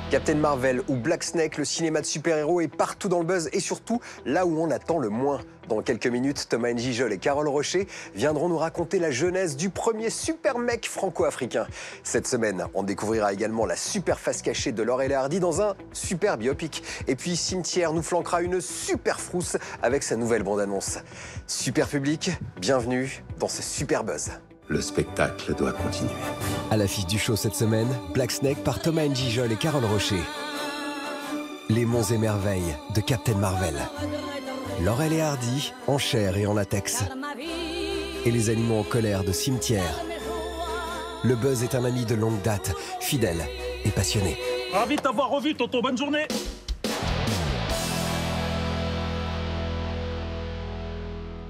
Captain Marvel ou Black Snake, le cinéma de super-héros est partout dans le buzz et surtout là où on attend le moins. Dans quelques minutes, Thomas N'Gijol et Carole Rocher viendront nous raconter la genèse du premier super mec franco-africain. Cette semaine, on découvrira également la super face cachée de Laurel et Hardy dans un super biopic. Et puis Cimetière nous flanquera une super frousse avec sa nouvelle bande-annonce. Super public, bienvenue dans ce super buzz. Le spectacle doit continuer. À l'affiche du show cette semaine, Black Snake par Thomas N'Gijol et Carole Rocher. Les monts et merveilles de Captain Marvel. Laurel et Hardy en chair et en latex. Et les animaux en colère de Cimetière. Le buzz est un ami de longue date, fidèle et passionné. Ravi de t'avoir revu, tonton, bonne journée.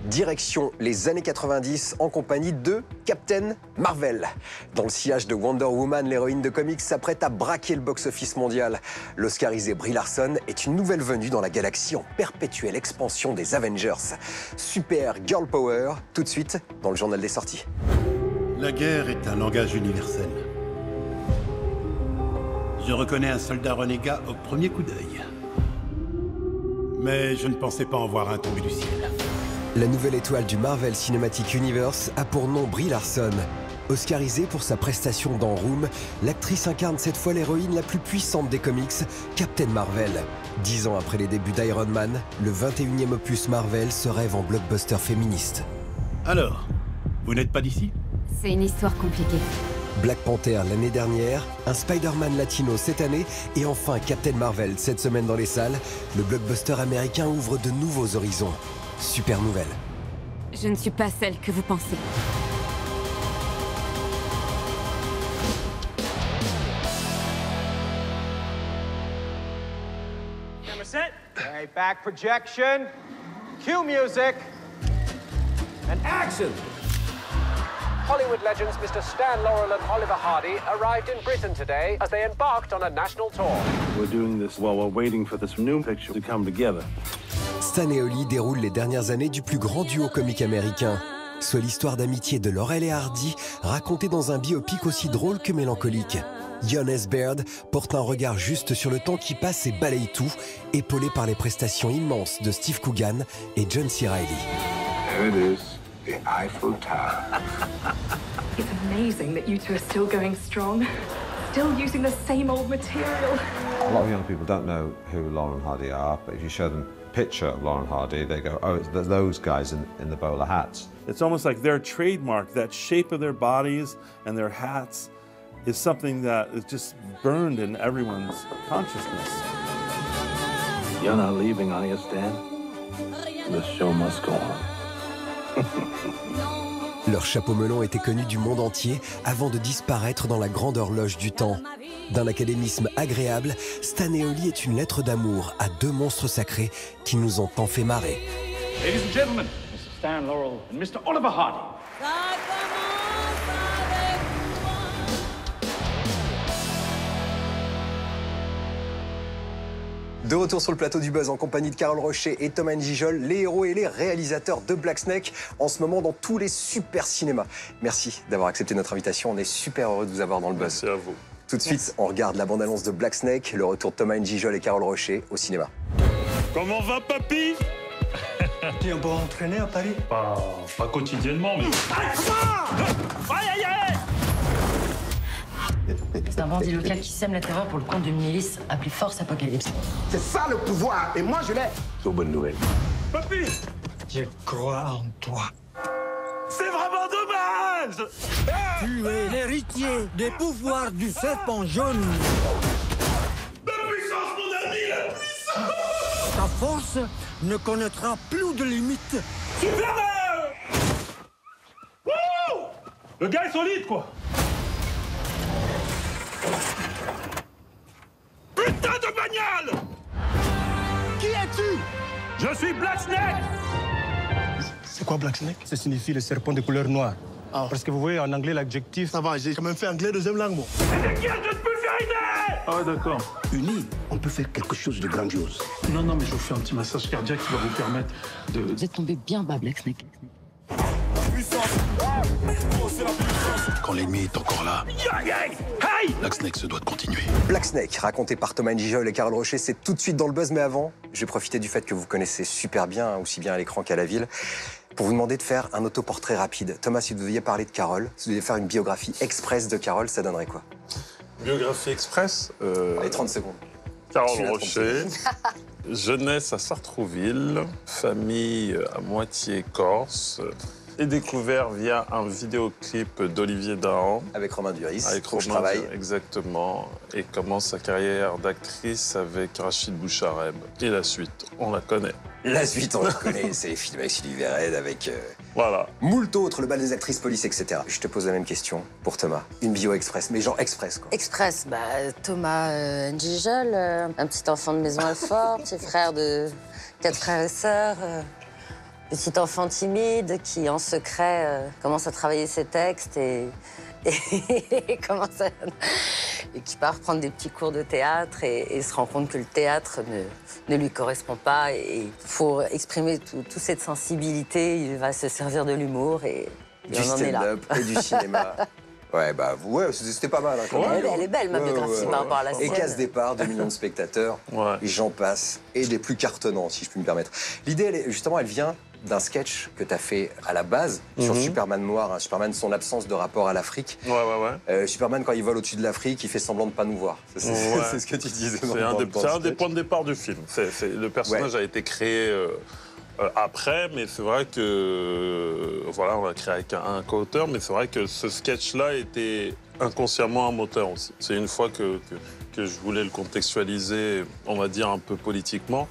Direction les années 90 en compagnie de Captain Marvel. Dans le sillage de Wonder Woman, l'héroïne de comics s'apprête à braquer le box-office mondial. L'oscarisée Brie Larson est une nouvelle venue dans la galaxie en perpétuelle expansion des Avengers. Super Girl Power, tout de suite dans le journal des sorties. La guerre est un langage universel. Je reconnais un soldat renégat au premier coup d'œil. Mais je ne pensais pas en voir un tombé du ciel. La nouvelle étoile du Marvel Cinematic Universe a pour nom Brie Larson. Oscarisée pour sa prestation dans Room, l'actrice incarne cette fois l'héroïne la plus puissante des comics, Captain Marvel. 10 ans après les débuts d'Iron Man, le 21e opus Marvel se rêve en blockbuster féministe. Alors, vous n'êtes pas d'ici? C'est une histoire compliquée. Black Panther l'année dernière, un Spider-Man latino cette année et enfin Captain Marvel cette semaine dans les salles, le blockbuster américain ouvre de nouveaux horizons. Super nouvelle. Je ne suis pas celle que vous pensez. Camera set. Okay, back projection. Cue music. And action! Hollywood legends Mr. Stan Laurel and Oliver Hardy arrived in Britain today as they embarked on a national tour. We're doing this while we're waiting for this new picture to come together. Stan et Ollie déroulent les dernières années du plus grand duo comique américain, soit l'histoire d'amitié de Laurel et Hardy, racontée dans un biopic aussi drôle que mélancolique. Jonas Baird porte un regard juste sur le temps qui passe et balaye tout, épaulé par les prestations immenses de Steve Coogan et John C. Reilly. There it is, the Eiffel Tower. It's amazing that you two are still going strong, still using the same old material. A lot of young people don't know who Laurel and Hardy are, but if you show them a picture of Laurel and Hardy, they go, oh, it's those guys in the bowler hats. It's almost like their trademark, that shape of their bodies and their hats is something that is just burned in everyone's consciousness. You're not leaving, are you, Stan? The show must go on. Leur chapeau melon était connu du monde entier avant de disparaître dans la grande horloge du temps. D'un académisme agréable, Stan et Ollie est une lettre d'amour à deux monstres sacrés qui nous ont tant fait marrer. Ladies and gentlemen, Mr. Stan Laurel and Mr. Oliver Hardy. De retour sur le plateau du Buzz en compagnie de Carole Rocher et Thomas N'Gijol, les héros et les réalisateurs de Black Snake, en ce moment dans tous les super cinémas. Merci d'avoir accepté notre invitation, on est super heureux de vous avoir dans le Buzz. Merci à vous. Tout de suite, on regarde la bande-annonce de Black Snake, le retour de Thomas N'Gijol et Carole Rocher au cinéma. Comment va, papy? Tu es un peu entraîné à Paris? Pas quotidiennement, mais... Aïe, aïe, aïe! C'est un bandit local qui sème la terreur pour le compte d'une milice appelée Force Apocalypse. C'est ça le pouvoir, et moi je l'ai. C'est une bonne nouvelle. Papy! Je crois en toi. C'est vraiment dommage! Tu es l'héritier des pouvoirs du serpent jaune. La puissance, mon ami, la puissance! Ta force ne connaîtra plus de limites. Superman! Wouh! Le gars est solide, quoi! Putain de bagnole! Qui es-tu? Je suis Black Snake! C'est quoi Black Snake? Ça signifie le serpent de couleur noire. Ah. Parce que vous voyez, en anglais, l'adjectif... Ça va, j'ai quand même fait anglais deuxième langue, bon. C'est qui je peux faire aider? Ah, d'accord. Unis, on peut faire quelque chose de grandiose. Non, mais je vous fais un petit massage cardiaque qui va vous permettre de... Vous êtes tombé bien bas, Black Snake. Quand l'ennemi est encore là, Black Snake se doit de continuer. Black Snake, raconté par Thomas Njijol et Carole Rocher, c'est tout de suite dans le buzz, mais avant, je vais profiter du fait que vous connaissez super bien, aussi bien à l'écran qu'à la ville, pour vous demander de faire un autoportrait rapide. Thomas, si vous deviez parler de Carole, si vous deviez faire une biographie express de Carole, ça donnerait quoi? Biographie express Allez, 30 secondes. Carole Rocher, jeunesse à Sartrouville, famille à moitié corse, et découvert via un vidéoclip d'Olivier Dahan. Avec Romain Duris, avec Romain Duris, exactement. Et commence sa carrière d'actrice avec Rachid Bouchareb. Et la suite, on la connaît. La suite, on la connaît, c'est les films avec Sylvie Verred, avec voilà. Moult autres, le bal des actrices, police, etc. Je te pose la même question pour Thomas. Une bio express, mais genre express, quoi. Express, Thomas Njijol, un petit enfant de maison Alfort, petit frère de 4 frères et sœurs. Petit enfant timide qui, en secret, commence à travailler ses textes et qui part prendre des petits cours de théâtre et se rend compte que le théâtre ne lui correspond pas. Et pour exprimer toute cette sensibilité, il va se servir de l'humour et on en est là. Du stand-up et du cinéma. Ouais, c'était pas mal. Hein, elle est belle, ma biographie, par rapport à la sienne. Et casse départ, 2 millions de spectateurs, et j'en passe, et des plus cartonnants, si je puis me permettre. L'idée, justement, elle vient d'un sketch que tu as fait à la base sur Superman noir, hein, Superman son absence de rapport à l'Afrique. Superman, quand il vole au-dessus de l'Afrique, il fait semblant de pas nous voir. C'est ce que tu disais. C'est un des points de départ du film. Le personnage a été créé après, mais c'est vrai que voilà, on l'a créé avec un co-auteur, mais c'est vrai que ce sketch-là était inconsciemment un moteur aussi. C'est une fois que je voulais le contextualiser, on va dire un peu politiquement.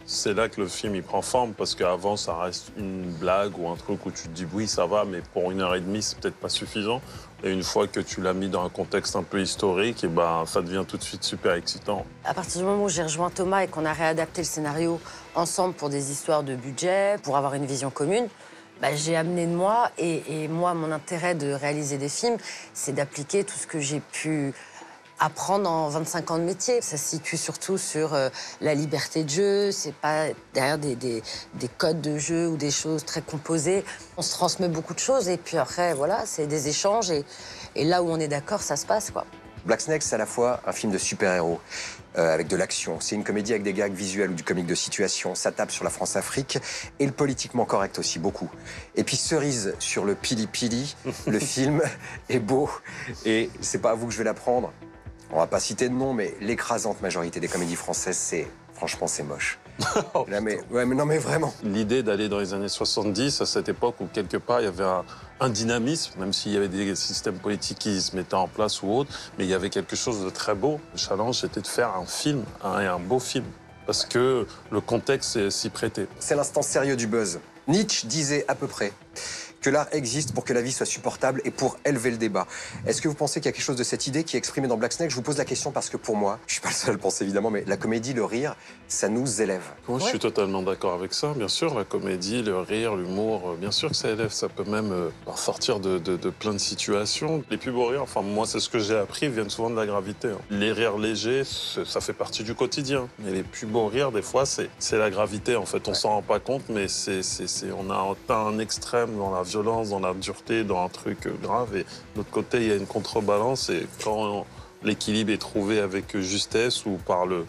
C'est là que le film il prend forme, parce qu'avant, ça reste une blague ou un truc où tu te dis oui, ça va, mais pour 1h30, c'est peut-être pas suffisant. Et une fois que tu l'as mis dans un contexte un peu historique, et ça devient tout de suite super excitant. À partir du moment où j'ai rejoint Thomas et qu'on a réadapté le scénario ensemble pour des histoires de budget, pour avoir une vision commune, j'ai amené de moi. Et moi, mon intérêt de réaliser des films, c'est d'appliquer tout ce que j'ai pu apprendre en 25 ans de métier. Ça se situe surtout sur la liberté de jeu, c'est pas derrière des codes de jeu ou des choses très composées. On se transmet beaucoup de choses et puis après, voilà, c'est des échanges et là où on est d'accord, ça se passe, quoi. Black Snake, c'est à la fois un film de super-héros avec de l'action, c'est une comédie avec des gags visuels ou du comique de situation, ça tape sur la France-Afrique et le politiquement correct aussi, beaucoup. Et puis cerise sur le pili-pili, le film est beau et c'est pas à vous que je vais l'apprendre. On va pas citer de nom, mais l'écrasante majorité des comédies françaises, franchement, c'est moche. Là, mais non, mais vraiment. L'idée d'aller dans les années 70, à cette époque où quelque part il y avait un dynamisme, même s'il y avait des systèmes politiques qui se mettaient en place ou autres, mais il y avait quelque chose de très beau. Le challenge, c'était de faire un film, un beau film, parce que le contexte s'y prêtait. C'est l'instant sérieux du buzz. Nietzsche disait à peu près que l'art existe pour que la vie soit supportable et pour élever le débat. Est-ce que vous pensez qu'il y a quelque chose de cette idée qui est exprimée dans Black Snake? Je vous pose la question parce que pour moi, je suis pas le seul à le penser évidemment, mais la comédie, le rire, ça nous élève. Moi, je suis totalement d'accord avec ça. Bien sûr, la comédie, le rire, l'humour, bien sûr que ça élève. Ça peut même sortir de plein de situations. Les plus beaux rires, enfin moi, c'est ce que j'ai appris, viennent souvent de la gravité. Les rires légers, ça fait partie du quotidien. Mais les plus beaux rires, des fois, c'est la gravité. En fait, on s'en rend pas compte, mais on a atteint un extrême dans la violence, dans la dureté, dans un truc grave. Et de l'autre côté, il y a une contrebalance. Et quand l'équilibre est trouvé avec justesse ou par le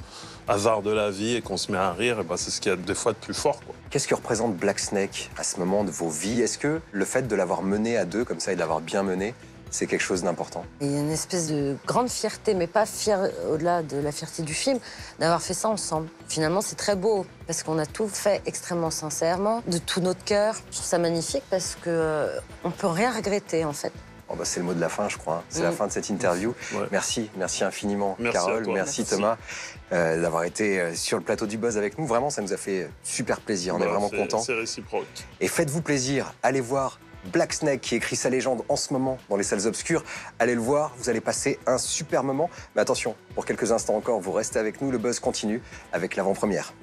hasard de la vie et qu'on se met à rire, c'est ce qu'il y a des fois de plus fort, quoi. Qu'est-ce que représente Black Snake à ce moment de vos vies? Est-ce que le fait de l'avoir mené à deux, comme ça, et de l'avoir bien mené, c'est quelque chose d'important? Il y a une espèce de grande fierté, mais pas fière au-delà de la fierté du film, d'avoir fait ça ensemble. Finalement, c'est très beau, parce qu'on a tout fait extrêmement sincèrement, de tout notre cœur. Je trouve ça magnifique, parce qu'on peut rien regretter, en fait. Oh c'est le mot de la fin, je crois. C'est la fin de cette interview. Ouais. Merci infiniment, Carole. Merci Thomas d'avoir été sur le plateau du Buzz avec nous. Vraiment, ça nous a fait super plaisir. On est vraiment contents. C'est réciproque. Et faites-vous plaisir, allez voir Black Snake qui écrit sa légende en ce moment dans les salles obscures. Allez le voir, vous allez passer un super moment. Mais attention, pour quelques instants encore, vous restez avec nous. Le Buzz continue avec l'avant-première.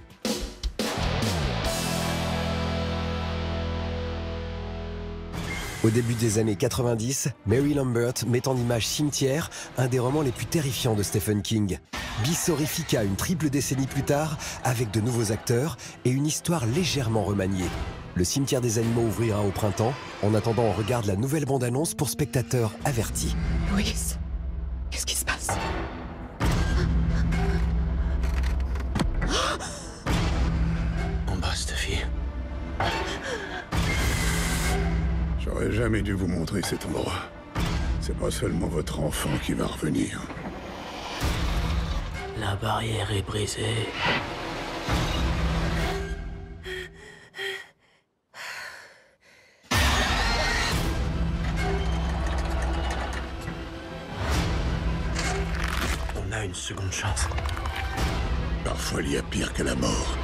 Au début des années 90, Mary Lambert met en image Cimetière, un des romans les plus terrifiants de Stephen King. Bis horrifica une triple décennie plus tard, avec de nouveaux acteurs et une histoire légèrement remaniée. Le cimetière des animaux ouvrira au printemps. En attendant, on regarde la nouvelle bande-annonce pour spectateurs avertis. Louise, qu'est-ce qui se passe? En bas, cette fille. J'aurais jamais dû vous montrer cet endroit. C'est pas seulement votre enfant qui va revenir. La barrière est brisée. On a une seconde chance. Parfois, il y a pire que la mort.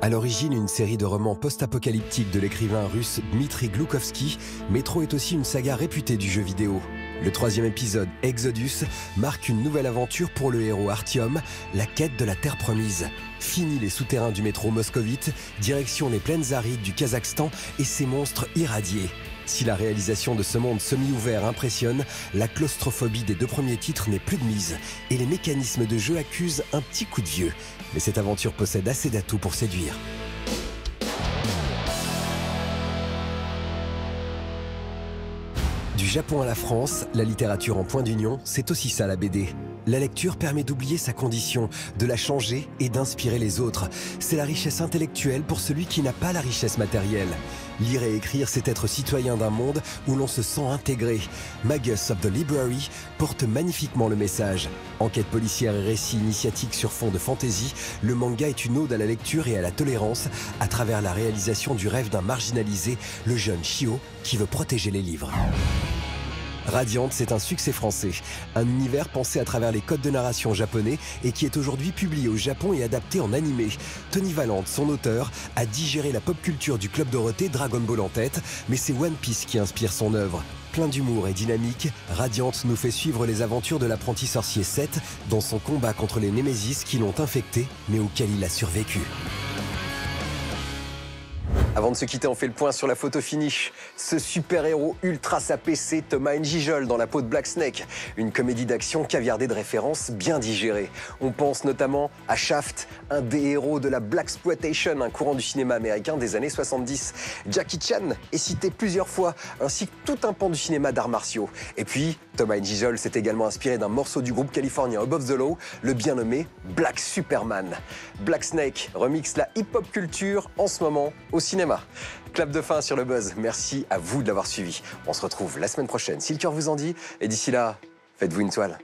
À l'origine, une série de romans post-apocalyptiques de l'écrivain russe Dmitri Gloukovski, Metro est aussi une saga réputée du jeu vidéo. Le 3e épisode, Exodus, marque une nouvelle aventure pour le héros Artyom, la quête de la Terre promise. Fini les souterrains du métro moscovite, direction les plaines arides du Kazakhstan et ses monstres irradiés. Si la réalisation de ce monde semi-ouvert impressionne, la claustrophobie des 2 premiers titres n'est plus de mise et les mécanismes de jeu accusent un petit coup de vieux. Mais cette aventure possède assez d'atouts pour séduire. Du Japon à la France, la littérature en point d'union, c'est aussi ça la BD. La lecture permet d'oublier sa condition, de la changer et d'inspirer les autres. C'est la richesse intellectuelle pour celui qui n'a pas la richesse matérielle. Lire et écrire, c'est être citoyen d'un monde où l'on se sent intégré. Magus of the Library porte magnifiquement le message. Enquête policière et récit initiatique sur fond de fantasy, le manga est une ode à la lecture et à la tolérance à travers la réalisation du rêve d'un marginalisé, le jeune Shio, qui veut protéger les livres. Radiante, c'est un succès français, un univers pensé à travers les codes de narration japonais et qui est aujourd'hui publié au Japon et adapté en animé. Tony Valente, son auteur, a digéré la pop culture du Club Dorothée, Dragon Ball en tête, mais c'est One Piece qui inspire son œuvre. Plein d'humour et dynamique, Radiante nous fait suivre les aventures de l'apprenti sorcier Seth dans son combat contre les Némésis qui l'ont infecté, mais auquel il a survécu. Avant de se quitter, on fait le point sur la photo finish. Ce super-héros ultra sapé, c'est Thomas N'Gijol dans la peau de Black Snake. Une comédie d'action caviardée de références bien digérée. On pense notamment à Shaft, un des héros de la Blaxploitation, un courant du cinéma américain des années 70. Jackie Chan est cité plusieurs fois, ainsi que tout un pan du cinéma d'arts martiaux. Et puis, Thomas N'Gijol s'est également inspiré d'un morceau du groupe californien Above the Law, le bien nommé Black Superman. Black Snake remixe la hip-hop culture en ce moment au cinéma. Clap de fin sur le buzz. Merci à vous de l'avoir suivi. On se retrouve la semaine prochaine si le cœur vous en dit. Et d'ici là, faites-vous une toile.